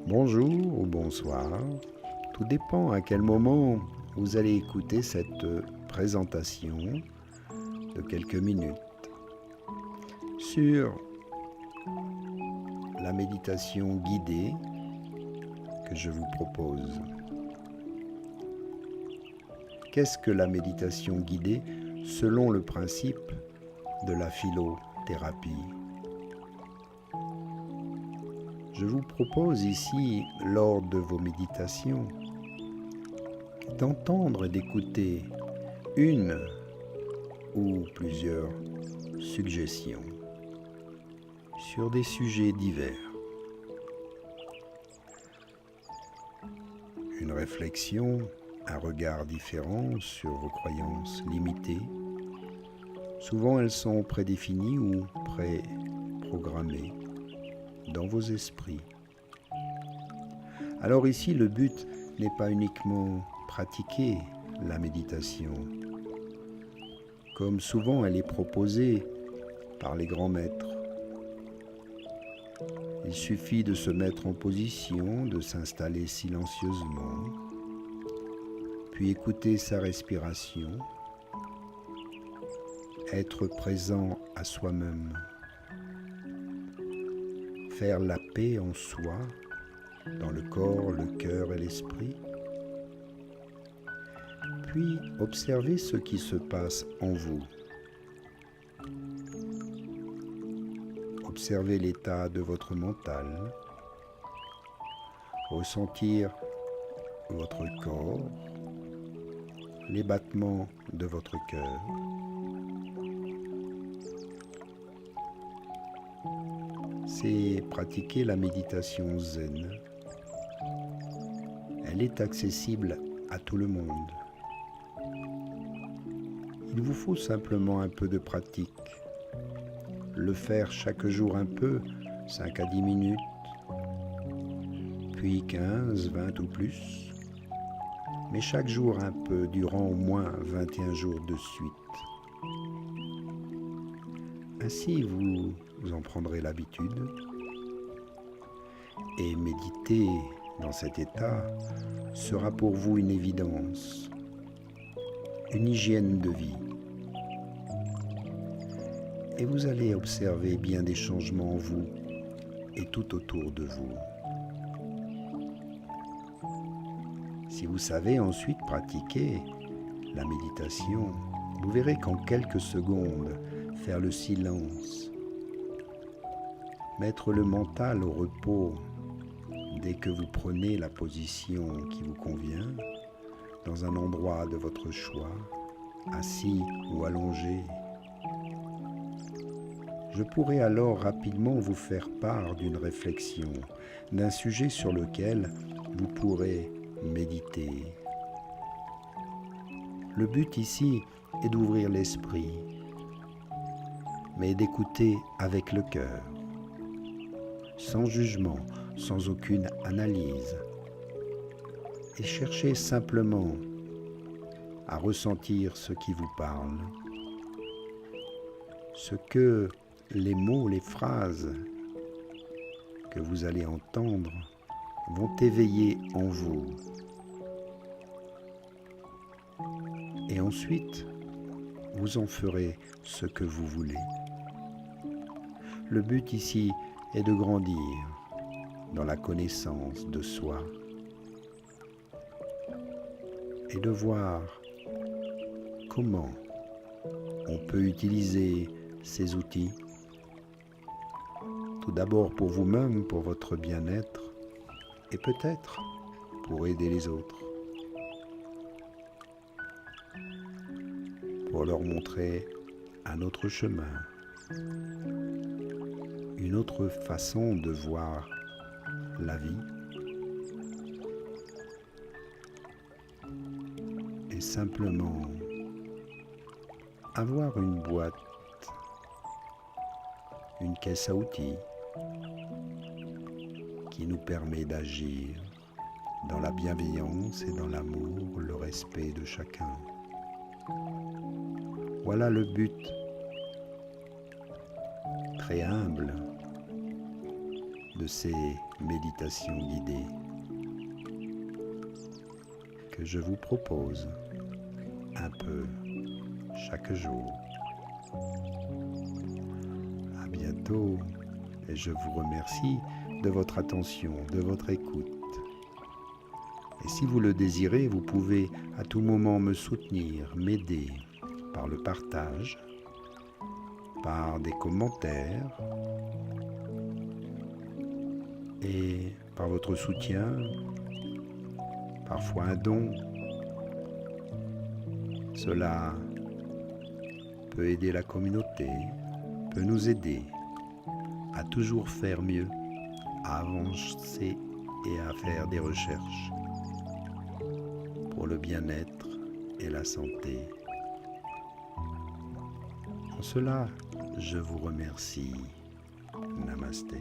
Bonjour ou bonsoir, tout dépend à quel moment vous allez écouter cette présentation de quelques minutes sur la méditation guidée que je vous propose. Qu'est-ce que la méditation guidée selon le principe de la philothérapie ? Je vous propose ici, lors de vos méditations, d'entendre et d'écouter une ou plusieurs suggestions sur des sujets divers. Une réflexion, un regard différent sur vos croyances limitées. Souvent elles sont prédéfinies ou préprogrammées dans vos esprits. Alors ici, le but n'est pas uniquement pratiquer la méditation, comme souvent elle est proposée par les grands maîtres. Il suffit de se mettre en position, de s'installer silencieusement, puis écouter sa respiration, être présent à soi-même, faire la paix en soi, dans le corps, le cœur et l'esprit, puis observer ce qui se passe en vous. Observez l'état de votre mental, ressentir votre corps, les battements de votre cœur. C'est pratiquer la méditation zen. Elle est accessible à tout le monde. Il vous faut simplement un peu de pratique. Le faire chaque jour un peu, 5 à 10 minutes, puis 15, 20 ou plus, mais chaque jour un peu, durant au moins 21 jours de suite. Ainsi, vous en prendrez l'habitude et méditer dans cet état sera pour vous une évidence, une hygiène de vie. Et vous allez observer bien des changements en vous et tout autour de vous. Si vous savez ensuite pratiquer la méditation, vous verrez qu'en quelques secondes, faire le silence, mettre le mental au repos dès que vous prenez la position qui vous convient, dans un endroit de votre choix, assis ou allongé. Je pourrai alors rapidement vous faire part d'une réflexion, d'un sujet sur lequel vous pourrez méditer. Le but ici est d'ouvrir l'esprit, mais d'écouter avec le cœur, sans jugement, sans aucune analyse, et chercher simplement à ressentir ce qui vous parle, ce que les mots, les phrases que vous allez entendre vont éveiller en vous. Et ensuite, vous en ferez ce que vous voulez. Le but ici est de grandir dans la connaissance de soi et de voir comment on peut utiliser ces outils, tout d'abord pour vous-même, pour votre bien-être, et peut-être pour aider les autres, pour leur montrer un autre chemin, une autre façon de voir la vie, et simplement avoir une boîte, une caisse à outils qui nous permet d'agir dans la bienveillance et dans l'amour, le respect de chacun. Voilà le but très humble de ces méditations guidées que je vous propose un peu chaque jour. À bientôt et je vous remercie de votre attention, de votre écoute. Et si vous le désirez, vous pouvez à tout moment me soutenir, m'aider par le partage, par des commentaires et par votre soutien, parfois un don. Cela peut aider la communauté, peut nous aider à toujours faire mieux, à avancer et à faire des recherches pour le bien-être et la santé. En cela, je vous remercie. Namasté.